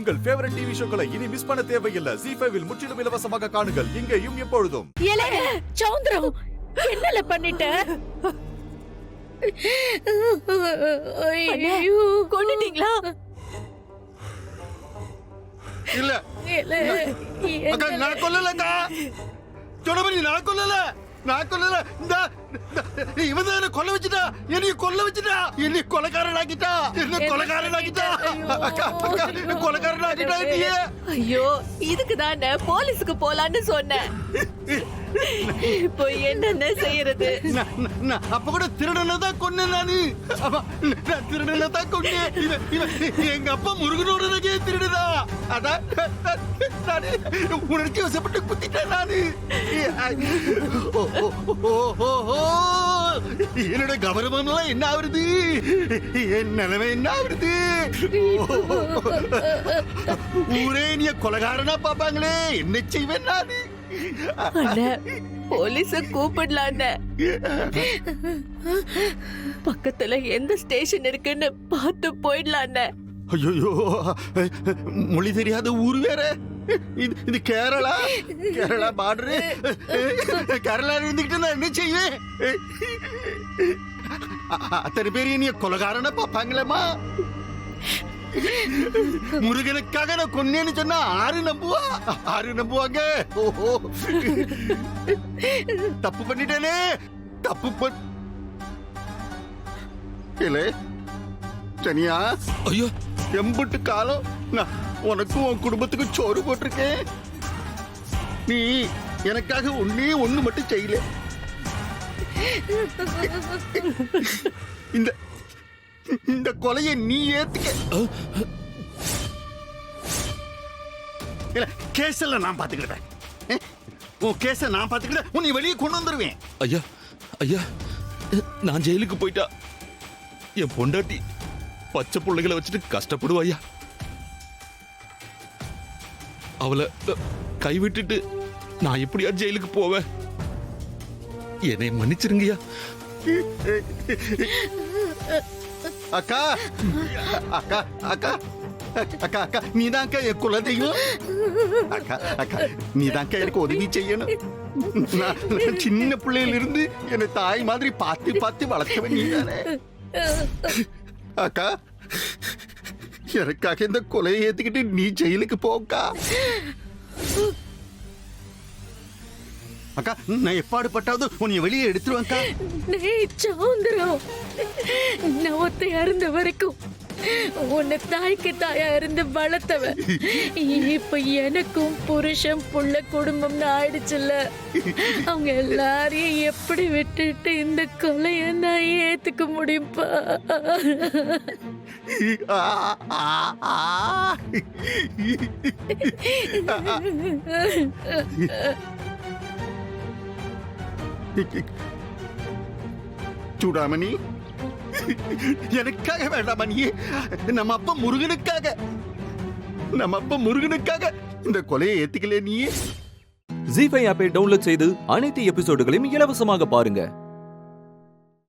உங்கள் favourite TV ஷோக்களை இனி miss பண்ண தேவையில்லை. ZEE5 இல் முற்றிலும் இலவசமாக காணுங்கள். இங்கேயும் எப்பொழுதும். சௌந்தரம், என்னல பண்ணிட்ட? ஐயோ, கொன்னுட்டீங்களா? இல்ல அக்கா, நான் கொல்லலக்கா. சொன்னபடி நான் கொல்லல. இவன் தான் என்ன கொல்ல வச்சுட்டா. என்னைய கொல்ல வச்சுட்டா. என்னை கொலைக்காரனாக்கிட்டா. அக்கா, கொலைக்காரனாக்கிட்டா என்னைய. ஐயோ, இதுக்கு தானே போலீஸ்க்கு போலான்னு சொன்னேன். இப்போ என்னென்ன செய்யறது? நான் அப்ப கூட திருடனதான் கொன்னேன். நான் திருடனதான் கொன்னேன். எங்க அப்பா முருகனோட திருடுதா. அதான் உணர்ச்சி வசப்பட்டு குத்திட்டேன் நானு. என்னோட கௌரவம் எல்லாம் என்ன ஆகுறது? என் நிலைமை என்ன ஆகுறது? ஊரே நீ கொலைகாரனா பாப்பாங்களே. என்ன செய்வேன் நானு? போலீஸ கூப்பிடலான்னு பக்கத்துல எந்த ஸ்டேஷன் இருக்குன்னு பார்த்து போயிடலான்னு. ஐயோ, மொழி தெரியாத ஊர் வேற. இது கேரளா பார்டரு. கேரளா இருந்துகிட்டு நான் என்ன செய்வேன்? அத்தனை பேர் நீ கொலைகாரனா பாப்பாங்களேம்மா. முருகனுக்காக நான் கொன்னேன்னு சொன்னா ஆறு நம்புவாங்க. ஓஹோ, தப்பு பண்ணிட்டேனே. சனியா, ஐயோ, எம்புட்டு காலம் நான் உனக்கும் உன் குடும்பத்துக்கும் சோறு போட்டிருக்கேன். நீ எனக்காக ஒண்ணு மட்டும் செய்யல. இந்த கொலையை நீ ஏத்துக்க. கேஸ்ல நான் பாத்துக்கிட்டேன். உன் கேஸ நான் பாத்துக்கிட்டேன். உன்னை வெளியே கொண்டு வந்துருவேன். ஐயா, நான் ஜெயிலுக்கு போயிட்டா என் பொண்டாட்டி பச்சை பிள்ளைகளை வச்சுட்டு கஷ்டப்படுவா ஐயா. அவளை கைவிட்டுட்டு நான் எப்படியா ஜெயிலுக்கு போவேன்? என்னை மன்னிச்சிருங்கய்யா. அக்கா, நீதான் என் குலதெய்வம். அக்கா, நீதான் எனக்கு உதவி செய்யணும். நான் சின்ன பிள்ளையில இருந்து என்னை தாய் மாதிரி பார்த்து வளர்த்தவன் நீதானே. அக்கா, எனக்காக இந்த கொலையை ஏத்துக்கிட்டு நீ ஜெயிலுக்கு போக்கா. அக்கா, நான் எப்பாடுபட்டாவது உன்னை வெளியே எடுத்துருவேன்க்கா. சௌந்தரம், நான் ஒத்தையா இருந்த வரைக்கும் உன்னை தாய்க்கு தாயா இருந்து வளர்த்தவ. இப்ப எனக்கும் புருஷன் புள்ள குடும்பம்னு ஆயிடுச்சுல்ல. அவங்க எல்லாரையும் எப்படி விட்டுட்டு இந்த கொலைய நான் ஏத்துக்க முடியும்பா? சூடாமணி, எனக்காக வேண்டாமா நீ? நம்ம அப்பா முருகனுக்காக இந்த கொலையை ஏத்துக்கல நீ. ZEE5 ஆப்பை டவுன்லோட் செய்து அனைத்து எபிசோடுகளையும் இலவசமாக பாருங்க.